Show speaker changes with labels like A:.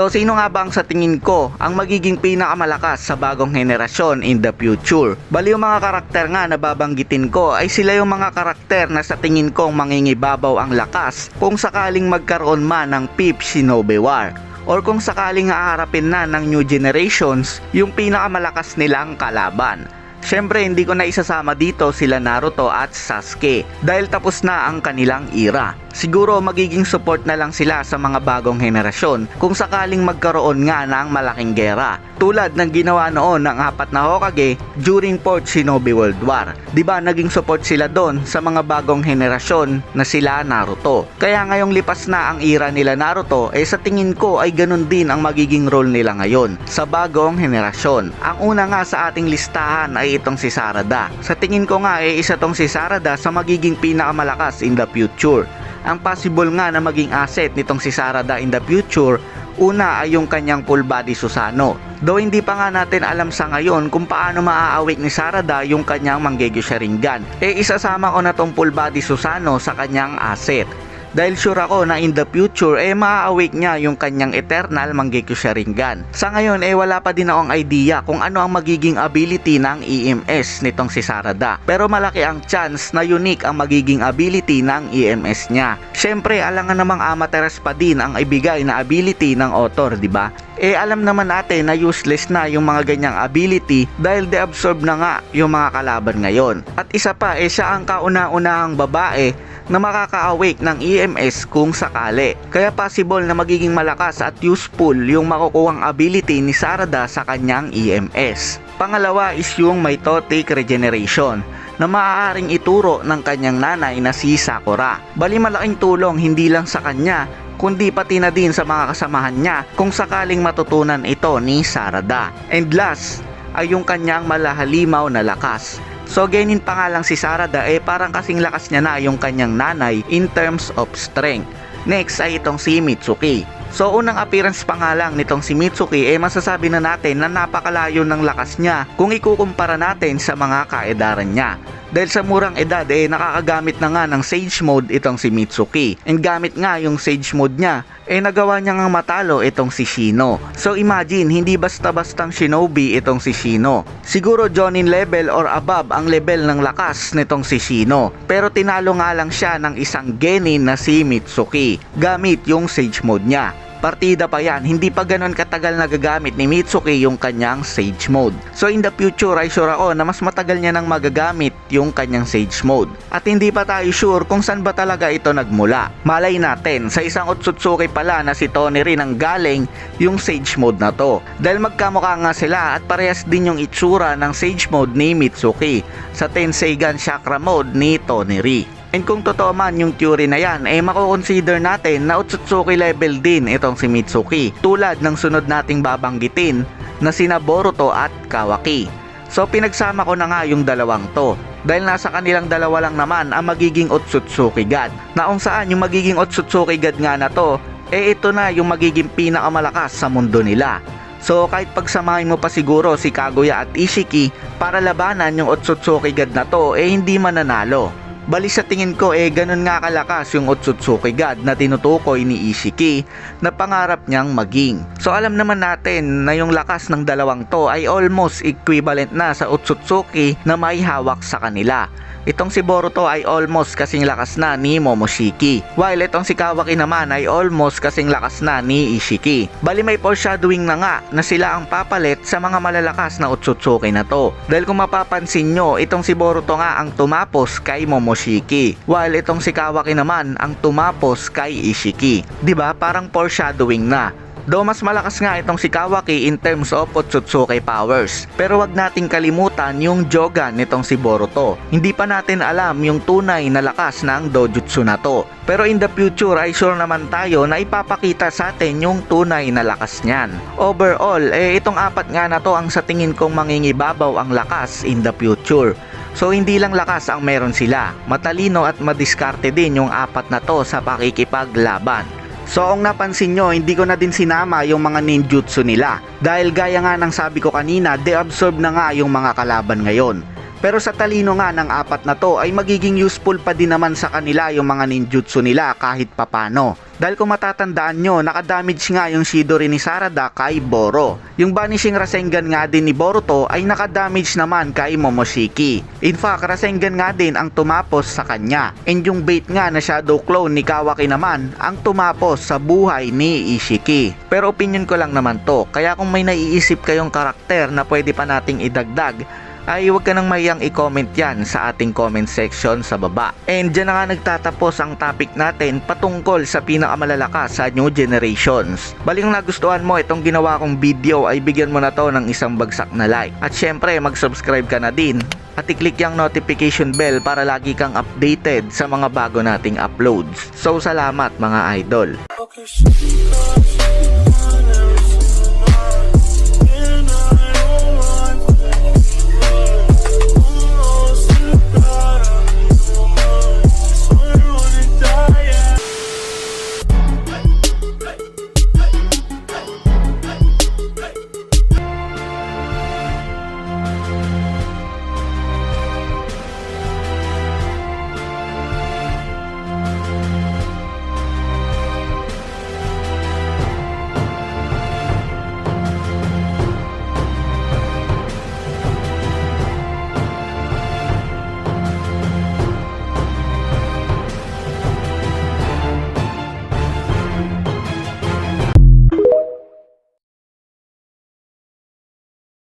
A: So sino nga ba ang sa tingin ko ang magiging pinakamalakas sa bagong henerasyon in the future? Bali yung mga karakter nga na babanggitin ko ay sila yung mga karakter na sa tingin kong mangingibabaw ang lakas kung sakaling magkaroon man ng Pip Shinobi War, or kung sakaling haharapin na ng new generations yung pinakamalakas nilang kalaban. Syempre hindi ko na isasama dito sila Naruto at Sasuke dahil tapos na ang kanilang era. Siguro magiging support na lang sila sa mga bagong henerasyon kung sakaling magkaroon nga ng malaking gera, tulad ng ginawa noon ng 4 na Hokage during 4th Shinobi World War. Diba naging support sila doon sa mga bagong henerasyon na sila Naruto. Kaya ngayong lipas na ang era nila Naruto, sa tingin ko ay ganun din ang magiging role nila ngayon sa bagong henerasyon. Ang una nga sa ating listahan ay itong si Sarada. Sa tingin ko nga isa tong si Sarada sa magiging pinakamalakas in the future. Ang possible nga na maging asset nitong si Sarada in the future, una ay yung kanyang full body Susanoo. Though hindi pa nga natin alam sa ngayon kung paano maaawik ni Sarada yung kanyang Mangekyo Sharingan, isasama ko na tong full body Susanoo sa kanyang asset. Dahil sure ako na in the future maa-awake niya yung kanyang eternal Mangekyo Sharingan. Sa ngayon wala pa din akong idea kung ano ang magiging ability ng EMS nitong si Sarada. Pero malaki ang chance na unique ang magiging ability ng EMS niya. Syempre alangan namang Amaterasu pa din ang ibigay na ability ng author, di ba? Alam naman natin na useless na yung mga ganyang ability dahil de-absorb na nga yung mga kalaban ngayon. At isa pa siya ang kauna-unahang babae na makaka-awake ng EMS kung sakali. Kaya possible na magiging malakas at useful yung makukuhang ability ni Sarada sa kanyang EMS. Pangalawa is yung mitotic regeneration na maaaring ituro ng kanyang nanay na si Sakura. Bali malaking tulong hindi lang sa kanya kundi pati na din sa mga kasamahan niya kung sakaling matutunan ito ni Sarada. And last ay yung kanyang malahalimaw na lakas. So gainin pa nga lang si Sarada parang kasing lakas niya na yung kanyang nanay in terms of strength. Next ay itong si Mitsuki. So unang appearance pa nga lang nitong si Mitsuki masasabi na natin na napakalayo ng lakas niya kung ikukumpara natin sa mga kaedaran niya. Dahil sa murang edad nakakagamit na nga ng Sage Mode itong si Mitsuki. And gamit nga yung Sage Mode niya nagawa niya nga matalo itong si Shino. So imagine hindi basta-bastang shinobi itong si Shino. Siguro Jonin level or above ang level ng lakas nitong si Shino. Pero tinalo nga lang siya ng isang genin na si Mitsuki gamit yung Sage Mode niya. Partida pa yan, hindi pa ganon katagal nagagamit ni Mitsuki yung kanyang Sage Mode. So in the future ay sure ako na mas matagal niya nang magagamit yung kanyang Sage Mode. At hindi pa tayo sure kung saan ba talaga ito nagmula. Malay natin, sa isang Otsutsuki pala na si Toneri nang galing yung Sage Mode na to. Dahil magkamukha nga sila at parehas din yung itsura ng Sage Mode ni Mitsuki sa Tenseigan Chakra Mode ni Toneri. And kung totoo man yung theory na yan, mako-consider natin na Otsutsuki level din itong si Mitsuki, tulad ng sunod nating babanggitin na sina Boruto at Kawaki. So pinagsama ko na nga yung dalawang to, dahil nasa kanilang dalawa lang naman ang magiging Otsutsuki God. Na kung saan yung magiging Otsutsuki God nga na to, ito na yung magiging pinakamalakas sa mundo nila. So kahit pagsamahin mo pa siguro si Kaguya at Ishiki para labanan yung Otsutsuki God na to, hindi mananalo. Bali sa tingin ko ganun nga kalakas yung Otsutsuki God na tinutukoy ni Ishiki na pangarap niyang maging. So alam naman natin na yung lakas ng dalawang to ay almost equivalent na sa Otsutsuki na may hawak sa kanila. Itong si Boruto ay almost kasing lakas na ni Momoshiki, while itong si Kawaki naman ay almost kasing lakas na ni Ishiki. Bali may foreshadowing na nga na sila ang papalit sa mga malalakas na Otsutsuki na to. Dahil kung mapapansin nyo, itong si Boruto nga ang tumapos kay Momoshiki, while itong si Kawaki naman ang tumapos kay Ishiki. Diba? Parang foreshadowing na. Though mas malakas nga itong si Kawaki in terms of Otsutsuki powers, pero wag nating kalimutan yung Jogan nitong si Boruto. Hindi pa natin alam yung tunay na lakas ng dojutsu na to, pero in the future ay sure naman tayo na ipapakita sa atin yung tunay na lakas niyan. Overall, itong apat nga na to ang sa tingin kong mangingibabaw ang lakas in the future. So hindi lang lakas ang meron sila, matalino at madiskarte din yung apat na to sa pakikipaglaban. So kung napansin nyo, hindi ko na din sinama yung mga ninjutsu nila. Dahil gaya nga ng sabi ko kanina, de-absorb na nga yung mga kalaban ngayon. Pero sa talino nga ng apat na to ay magiging useful pa din naman sa kanila yung mga ninjutsu nila kahit papano. Dahil kung matatandaan nyo, nakadamage nga yung Chidori ni Sarada kay Boro. Yung Vanishing Rasengan nga din ni Boruto ay nakadamage naman kay Momoshiki. In fact, Rasengan nga din ang tumapos sa kanya. And yung bait nga na Shadow Clone ni Kawaki naman ang tumapos sa buhay ni Ishiki. Pero opinion ko lang naman to, kaya kung may naiisip kayong karakter na pwede pa nating idagdag, ay huwag ka nang mahiyang i-comment yan sa ating comment section sa baba. And dyan na nga nagtatapos ang topic natin patungkol sa pinakamalalakas sa new generations. Baling nagustuhan mo itong ginawa kong video ay bigyan mo na to ng isang bagsak na like. At syempre mag-subscribe ka na din at i-click yung notification bell para lagi kang updated sa mga bago nating uploads. So salamat mga idol.